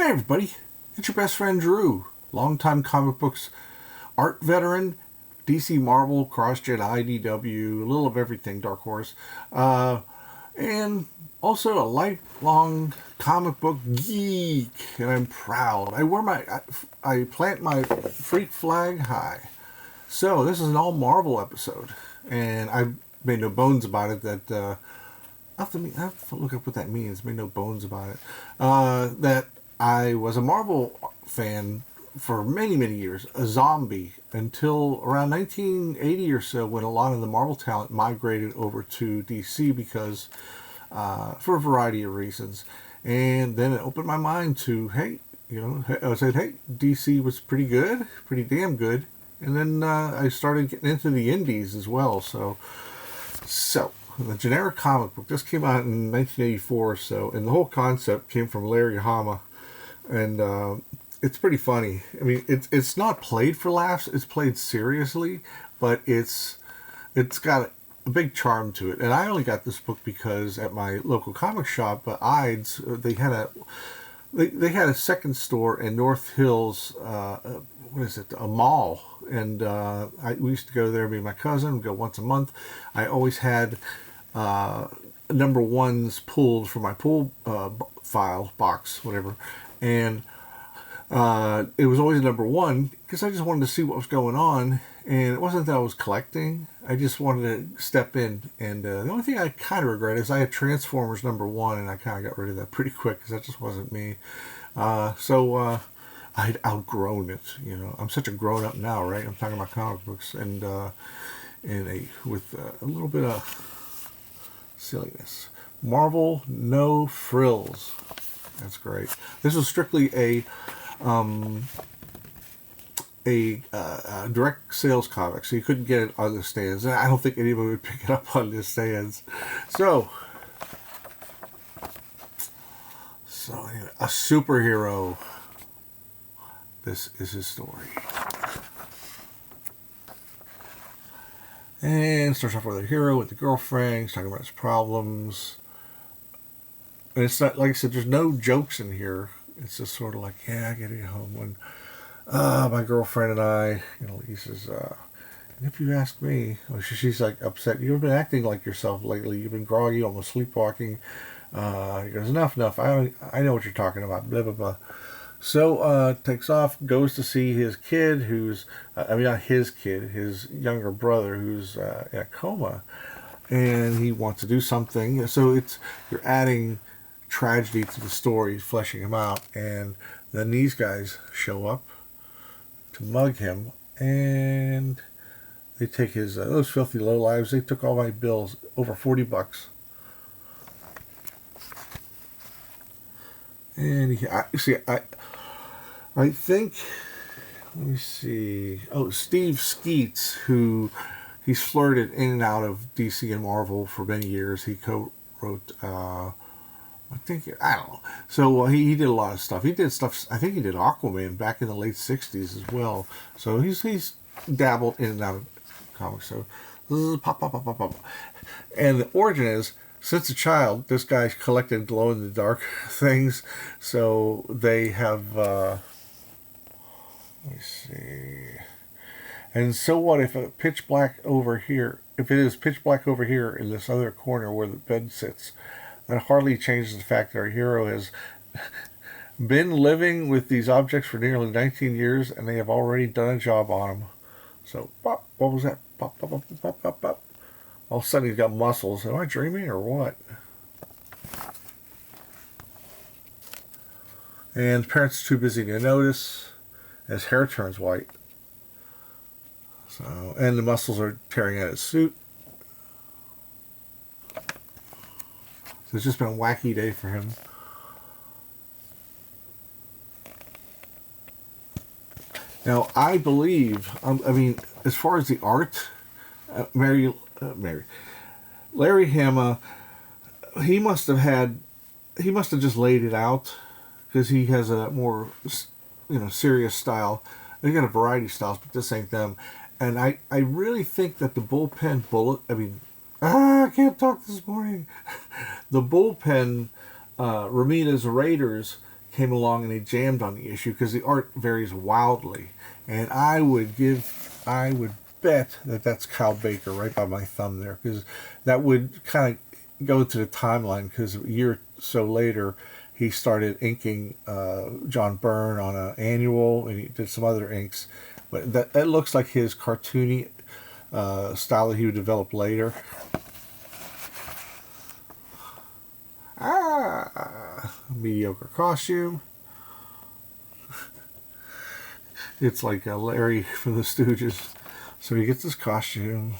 Hey everybody, it's your best friend Drew, longtime comic books art veteran, DC Marvel, CrossJet, IDW, a little of everything, Dark Horse, and also a lifelong comic book geek, and I'm proud. I plant my freak flag high. So this is an all Marvel episode, and I've made no bones about it that I have to look up what that means. Made no bones about it. That I was a Marvel fan for many, many years, a zombie, until around 1980 or so, when a lot of the Marvel talent migrated over to DC because, for a variety of reasons. And then it opened my mind to, hey, I said, hey, DC was pretty good, pretty damn good. And then I started getting into the indies as well. So the generic comic book, this came out in 1984 or so, and the whole concept came from Larry Hama, and it's pretty funny. I mean, it's not played for laughs; it's played seriously, but it's got a big charm to it. And I only got this book because at my local comic shop, Ides, they had a second store in North Hills. What is it? A mall, and we used to go there. Me and my cousin would go once a month. I always had number ones pulled from my pull file box, whatever, and it was always number one because I just wanted to see what was going on, and it wasn't that I was collecting. I just wanted to step in, and the only thing I kind of regret is I had Transformers number one, and I kind of got rid of that pretty quick because that just wasn't me. So I'd outgrown it. I'm such a grown up now, right? I'm talking about comic books, and with a little bit of silliness. Marvel No Frills. That's great. This was strictly a direct sales comic, so you couldn't get it on the stands. And I don't think anybody would pick it up on the stands. So anyway, a superhero. This is his story. And starts off with a hero with a girlfriend. He's talking about his problems. And it's not, like I said, there's no jokes in here. It's just sort of like, yeah, I get it home when my girlfriend and I, he says, and if you ask me, she's like upset. You've been acting like yourself lately. You've been groggy, almost sleepwalking. He goes, enough. I know what you're talking about. Blah, blah, blah. So takes off, goes to see his kid, not his kid, his younger brother, who's in a coma, and he wants to do something. So you're adding tragedy to the story, fleshing him out, and then these guys show up to mug him, and they take his those filthy lowlives. They took all my bills, over $40. And I think, let me see. Oh, Steve Skeets, who he's flirted in and out of DC and Marvel for many years. He co-wrote, I don't know. So he did a lot of stuff. He did stuff. I think he did Aquaman back in the late '60s as well. So he's dabbled in and out of comics. So pop, pop, pop, pop, pop. And the origin is, since a child, this guy's collected glow-in-the-dark things, so they have, let me see, and so what if it is pitch black over here in this other corner where the bed sits, that hardly changes the fact that our hero has been living with these objects for nearly 19 years, and they have already done a job on him. So, pop, what was that? Pop, pop, pop, pop, pop, pop. All of a sudden he's got muscles. Am I dreaming or what? And the parents are too busy to notice. His hair turns white. And the muscles are tearing at his suit. So it's just been a wacky day for him. Now, I believe, as far as the art, Larry Hama, he must have just laid it out, because he has a more, serious style. They got a variety of styles, but this ain't them. And I really think that the bullpen bullet, I can't talk this morning. The bullpen, Ramirez Raiders, came along and he jammed on the issue because the art varies wildly. And I would bet that that's Kyle Baker right by my thumb there, because that would kind of go to the timeline, because a year or so later he started inking John Byrne on an annual, and he did some other inks. But that looks like his cartoony style that he would develop later. Mediocre costume. It's like Larry from the Stooges. So he gets this costume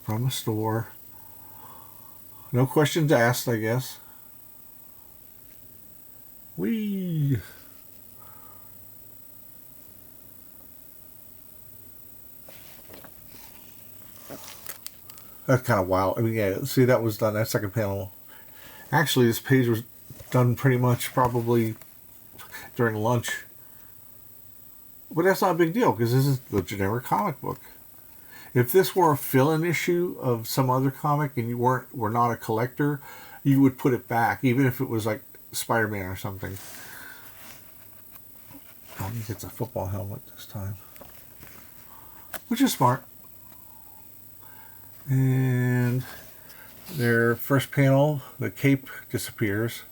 from a store. No questions asked, I guess. Whee! That's kind of wild. I mean, yeah, see, that was done, that second panel. Actually, this page was done pretty much probably during lunch. But that's not a big deal, because this is the generic comic book. If this were a fill-in issue of some other comic and you were not a collector, you would put it back, even if it was like Spider-Man or something. I think it's a football helmet this time, which is smart. And their first panel, the cape disappears.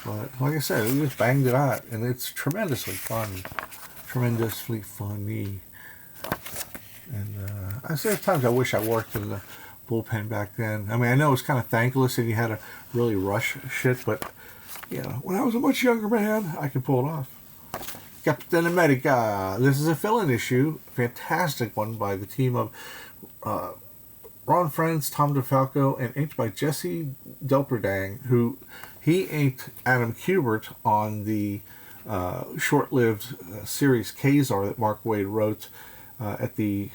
But like I said, we just banged it out, and it's tremendously fun. Tremendously funny. And I say at times I wish I worked in the bullpen back then. I mean, I know it's kind of thankless and you had to really rush shit, but you know, when I was a much younger man, I could pull it off. Captain America. This is a fill-in issue. Fantastic one by the team of Ron Frenz, Tom DeFalco, and inked by Jesse Delperdang, who he inked Adam Kubert on the short-lived series Kazar that Mark Waid wrote at the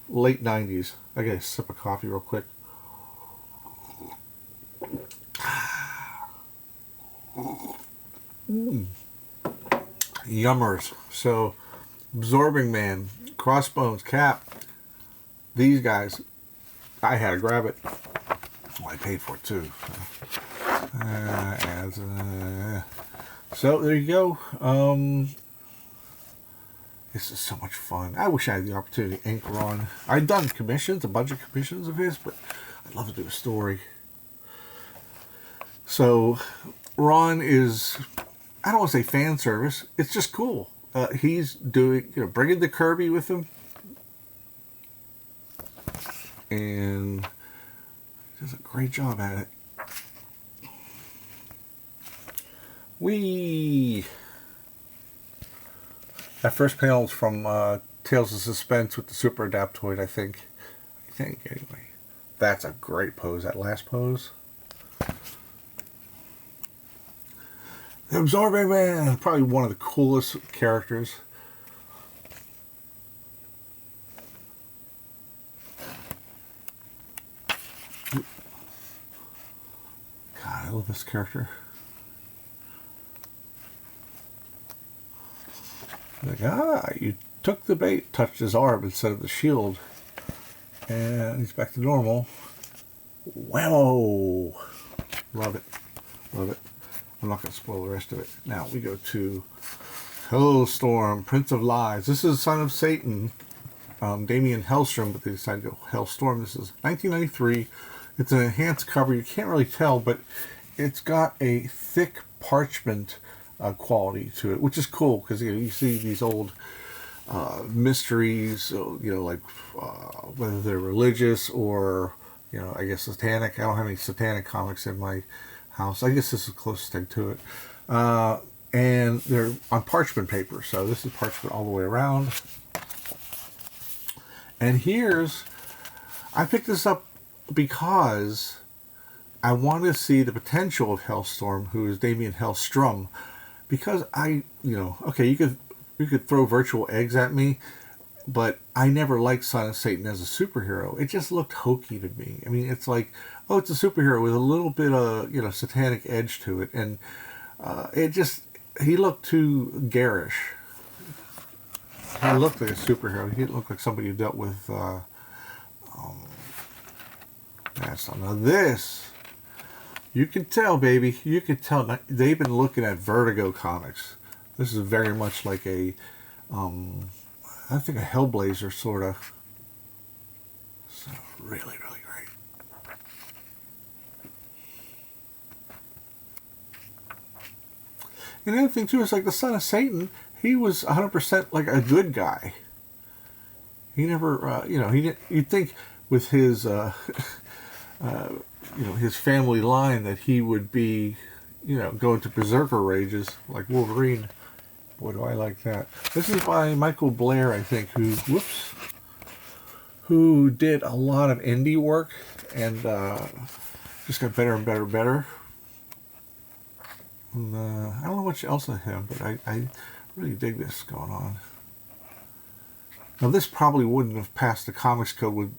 late 90s. I gotta sip of coffee real quick. Yummers. So, Absorbing Man, Crossbones, Cap, these guys, I had to grab it. Well, I paid for it too. So there you go. This is so much fun. I wish I had the opportunity to ink Ron. I'd done commissions, a bunch of commissions of his, but I'd love to do a story. So Ron is, I don't want to say fan service. It's just cool. He's doing, bringing the Kirby with him, and does a great job at it. That first panel is from Tales of Suspense with the Super Adaptoid, I think. Anyway. That's a great pose, that last pose. The Absorbing Man, probably one of the coolest characters. God, I love this character. Like, you took the bait, touched his arm instead of the shield. And he's back to normal. Whammo! Love it. Love it. I'm not going to spoil the rest of it. Now we go to Hellstorm, Prince of Lies. This is Son of Satan. Damien Hellstrom, but they decided to go Hellstorm. This is 1993. It's an enhanced cover. You can't really tell, but it's got a thick parchment quality to it, which is cool because you see these old mysteries, like whether they're religious or I guess satanic. I don't have any satanic comics in my house. I guess this is the closest thing to it. And they're on parchment paper, so this is parchment all the way around. And I picked this up because I want to see the potential of Hellstorm, who is Damien Hellstrom, because okay, you could throw virtual eggs at me, but I never liked Son of Satan as a superhero. It just looked hokey to me. I mean, it's like, oh, it's a superhero with a little bit of satanic edge to it, and he looked too garish. He looked like a superhero. He didn't look like somebody who dealt with that's not. Now this You can tell, baby. You can tell. They've been looking at Vertigo comics. This is very much like a, I think a Hellblazer sort of. So really, really great. And the other thing too is like the Son of Satan. He was 100% like a good guy. He never, he didn't. You'd think with his, his family line that he would be, go into berserker rages like Wolverine. Boy, do I like that. This is by Michael Blair, I think, who did a lot of indie work and just got better and better and better. And, I don't know much else of him, but I really dig this going on. Now, this probably wouldn't have passed the Comics Code with,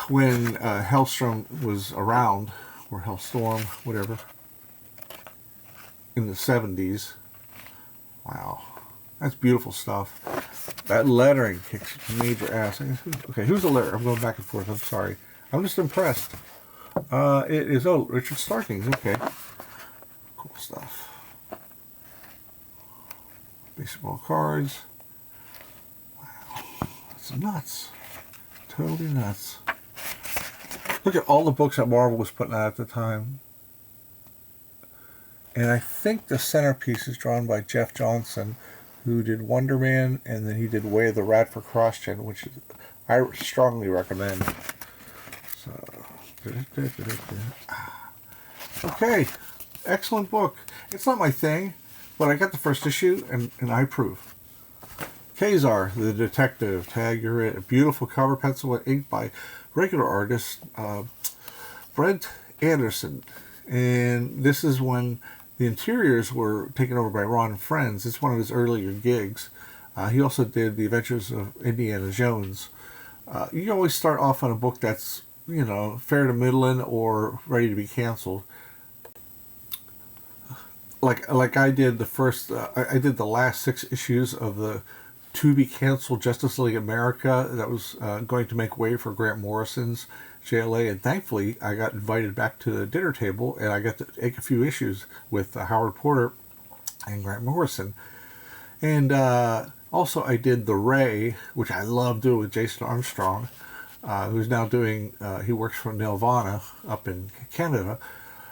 when Hellstrom was around, or Hellstorm, whatever, in the 70s. Wow. That's beautiful stuff. That lettering kicks major ass. Okay, who's the letter? I'm going back and forth. I'm sorry. I'm just impressed. It is, Richard Starkings. Okay. Cool stuff. Baseball cards. It's nuts. Totally nuts. Look at all the books that Marvel was putting out at the time. And I think the centerpiece is drawn by Jeff Johnson, who did Wonder Man, and then he did Way of the Rat for CrossGen, which I strongly recommend. So, okay. Excellent book. It's not my thing, but I got the first issue, and I approve. Ka-Zar, the Detective. Tag, you're it. A beautiful cover, pencil and ink by regular artist Brent Anderson. And this is when the interiors were taken over by Ron Frenz. It's one of his earlier gigs. He also did The Adventures of Indiana Jones. You always start off on a book that's, fair to middling or ready to be canceled. Like I did the first, I did the last 6 issues of the to-be-canceled Justice League America that was going to make way for Grant Morrison's JLA, and thankfully I got invited back to the dinner table, and I got to take a few issues with Howard Porter and Grant Morrison. And also I did The Ray, which I love doing with Jason Armstrong, who's now doing, he works for Nelvana up in Canada.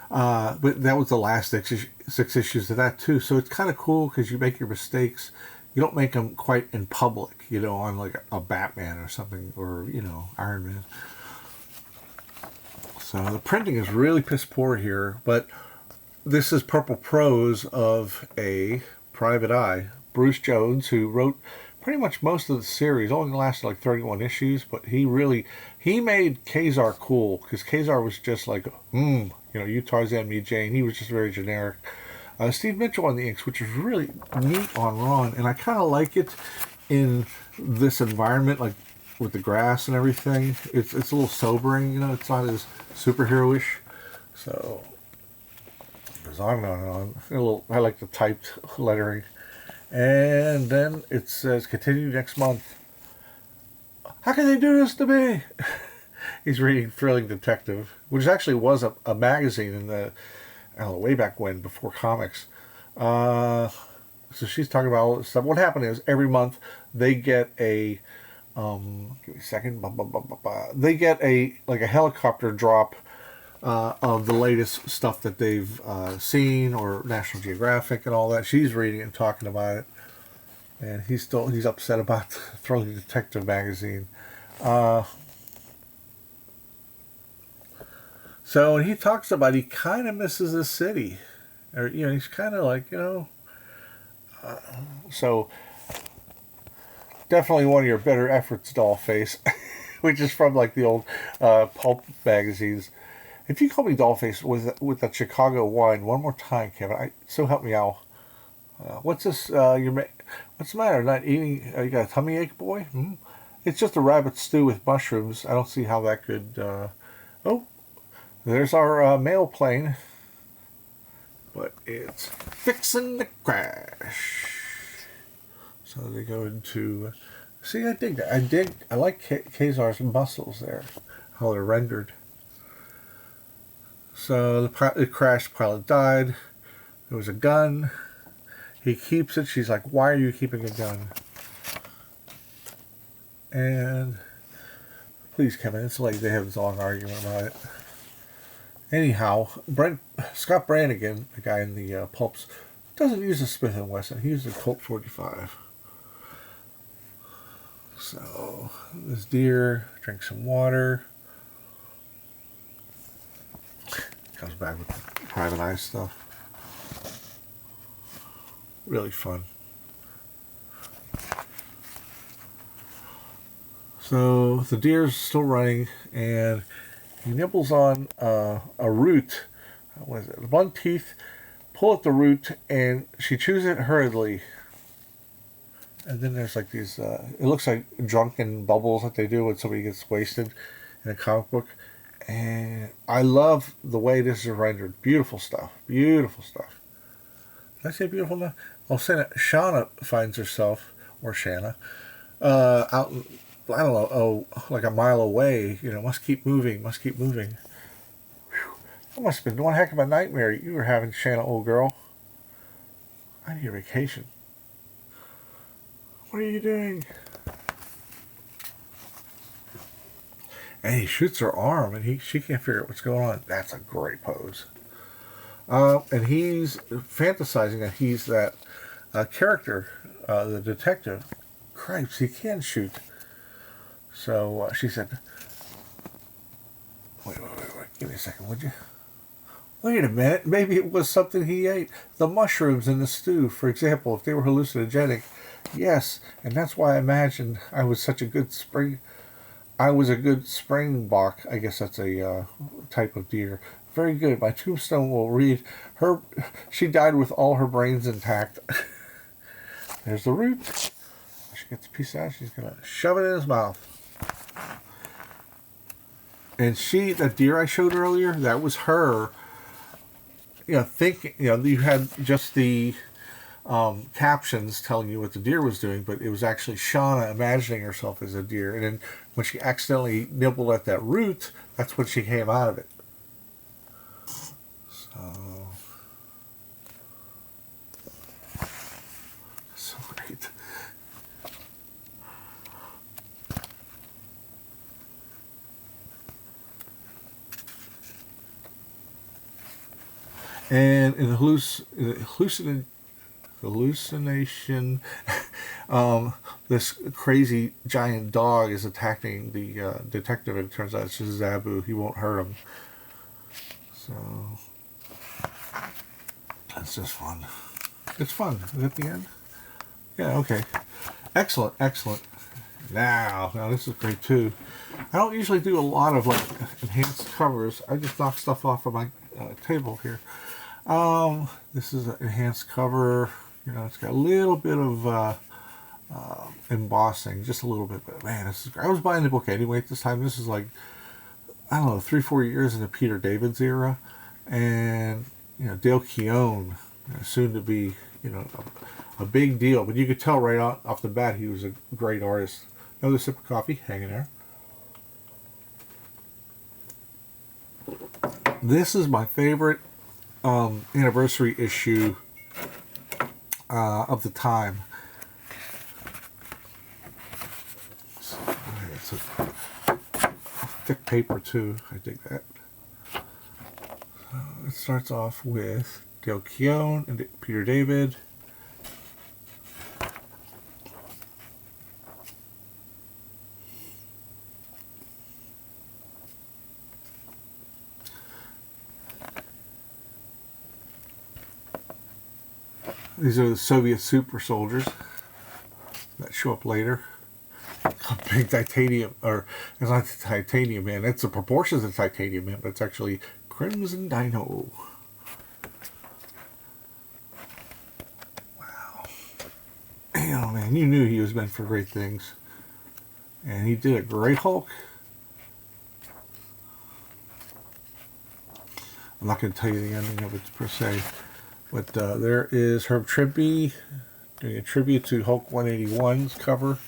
But that was the last 6 issues of that too, so it's kind of cool because you make your mistakes. You don't make them quite in public, on like a Batman or something, or, Iron Man. So the printing is really piss poor here, but this is Purple Prose of a Private Eye. Bruce Jones, who wrote pretty much most of the series, only lasted like 31 issues, but he made Ka-Zar cool, because Ka-Zar was just like, you Tarzan, me Jane. He was just very generic. Steve Mitchell on the inks, which is really neat on Ron, and I kind of like it in this environment, like with the grass and everything. It's a little sobering, it's not as superhero-ish. So it goes on and on and on. I like the typed lettering. And then it says, continue next month. How can they do this to me? He's reading Thrilling Detective, which actually was a magazine in the, way back when, before comics. So she's talking about all this stuff. What happened is every month they get a, give me a second. They get a helicopter drop of the latest stuff that they've seen, or National Geographic and all that. She's reading it and talking about it, and he's upset about Thrilling Detective magazine. So when he talks about, he kind of misses the city, or he's kind of like so definitely one of your better efforts, Dollface, which is from like the old pulp magazines. If you call me Dollface with that Chicago wine one more time, Kevin, so help me out. What's this? What's the matter? Not eating? You got a tummy ache, boy? It's just a rabbit stew with mushrooms. I don't see how that could. Oh, there's our mail plane, but it's fixing to crash. So they go into. See, I dig that. I like Ka-Zar's muscles there, how they're rendered. So it crashed, the pilot died. There was a gun. He keeps it. She's like, why are you keeping a gun? And please, Kevin, it's late. They have this long argument about it. Anyhow, Scott Brannigan, the guy in the pulps, doesn't use a Smith & Wesson. He uses a Colt 45. So, this deer drinks some water. Comes back with private eye stuff. Really fun. So the deer's still running, and he nibbles on a root. What is it? One teeth. Pull at the root, and she chews it hurriedly. And then there's like these. It looks like drunken bubbles that they do when somebody gets wasted in a comic book. And I love the way this is rendered. Beautiful stuff. Beautiful stuff. Did I say beautiful now? Well, Shauna finds herself, or Shanna, out, I don't know, like a mile away. Must keep moving, must keep moving. Whew. That must have been one heck of a nightmare you were having, Shanna, old girl. I need a vacation. What are you doing? And he shoots her arm, and she can't figure out what's going on. That's a great pose. And he's fantasizing that he's that character, the detective. Cripes, he can shoot. So she said, wait, give me a second, would you? Wait a minute, maybe it was something he ate. The mushrooms in the stew, for example, if they were hallucinogenic. Yes, and that's why I imagined I was a good springbok. I guess that's a type of deer. Very good. My tombstone will read, she died with all her brains intact. There's the root. She gets a piece out. She's going to shove it in his mouth. And that deer I showed earlier, that was her, thinking, you had just the captions telling you what the deer was doing, but it was actually Shauna imagining herself as a deer. And then when she accidentally nibbled at that root, that's when she came out of it. So great. And in hallucination, this crazy giant dog is attacking the detective, and it turns out it's just Zabu. He won't hurt him. So that's just fun. It's fun. Is that the end? Yeah, okay. Excellent. Now this is great too. I don't usually do a lot of enhanced covers. I just knock stuff off of my table here. This is an enhanced cover. It's got a little bit of embossing, just a little bit. But man, this is great. I was buying the book anyway at this time. This is like, I don't know, 3-4 years in the Peter Davids era, and Dale Keown, soon to be a big deal. But you could tell right off the bat he was a great artist. Another sip of coffee, hanging there. This is my favorite anniversary issue of the time. It's a thick paper too. I dig that. It starts off with Dale Keown and Peter David. These are the Soviet super soldiers that show up later. A big titanium, or it's not titanium man. It's the proportions of titanium man, but it's actually Crimson Dino. Wow. Man, you knew he was meant for great things. And he did a great Hulk. I'm not going to tell you the ending of it per se. But there is Herb Trimpe doing a tribute to Hulk 181's cover.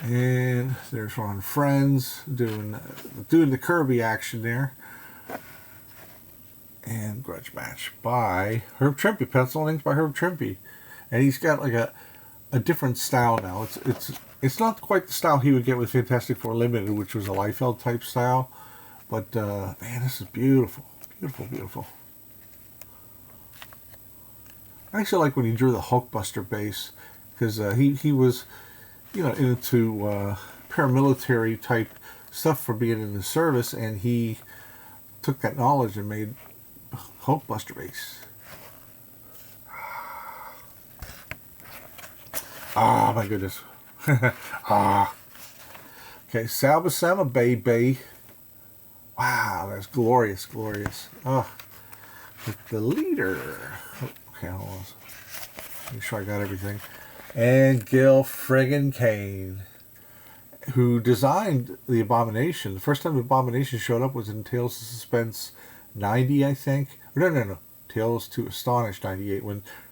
And there's Ron Friends doing the Kirby action there. And Grudge Match by Herb Trimpe, pencil inks by Herb Trimpe. And he's got like a different style now. It's not quite the style he would get with Fantastic Four Limited, which was a Liefeld type style. But man, this is beautiful. Beautiful, beautiful. I actually like when he drew the Hulkbuster base, because he was, into paramilitary type stuff for being in the service, and he took that knowledge and made Hulkbuster base. Ah, my goodness. Ah. Okay, Sal Buscema, baby. Wow, that's glorious, glorious. Oh, the leader. Okay, hold on. Make sure I got everything. And Gil friggin' Kane, who designed the Abomination. The first time the Abomination showed up was in Tales of Suspense 90, I think. No. Tales to Astonish 98.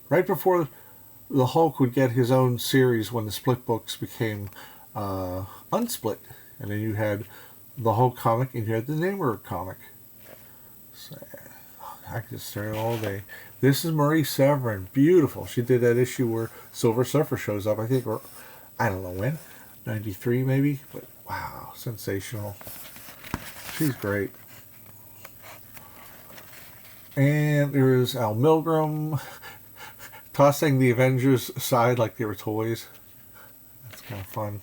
Right before the Hulk would get his own series, when the split books became unsplit. And then you had the Hulk comic and you had the Namor comic. So, I could just stare all day. This is Marie Severin. Beautiful. She did that issue where Silver Surfer shows up, I think, or I don't know when. 93 maybe? But wow, sensational. She's great. And there's Al Milgrom tossing the Avengers aside like they were toys. That's kind of fun.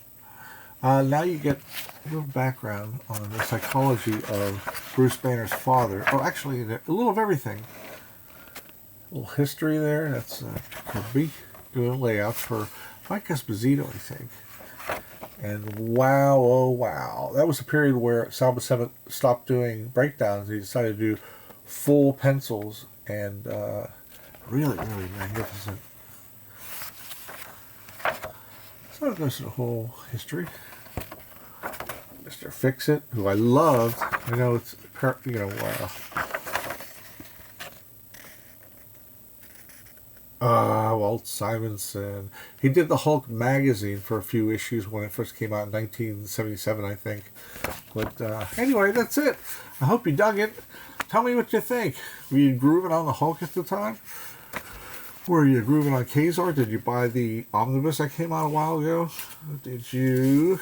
Now you get a little background on the psychology of Bruce Banner's father. Oh, actually, a little of everything. A little history there. That's Kirby doing a layout for Mike Esposito, I think. And wow, oh wow. That was a period where Sal Buscema stopped doing breakdowns. He decided to do full pencils, and really, really magnificent. So it goes to the whole history. Mr. Fix-It, who I loved. I know it's, Walt Simonson. He did the Hulk magazine for a few issues when it first came out in 1977, I think. But anyway, that's it. I hope you dug it. Tell me what you think. Were you grooving on the Hulk at the time? Were you grooving on Kazor? Did you buy the omnibus that came out a while ago? Did you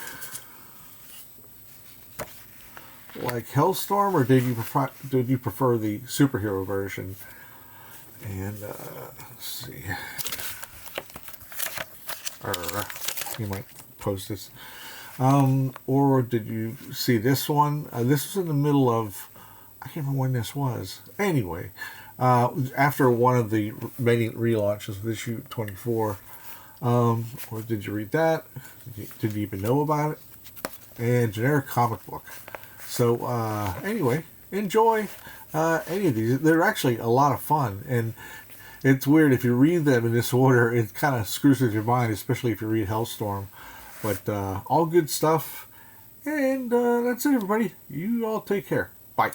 like Hellstorm, or did you prefer the superhero version? And let's see. You might post this. Or did you see this one? This was in the middle of, I can't remember when this was. Anyway, after one of the many relaunches of issue 24. Or did you read that? Did you even know about it? And generic comic book. So anyway, enjoy any of these. They're actually a lot of fun, and it's weird if you read them in this order. It kind of screws with your mind, especially if you read Hellstorm. But all good stuff, and that's it, everybody. You all take care. Bye.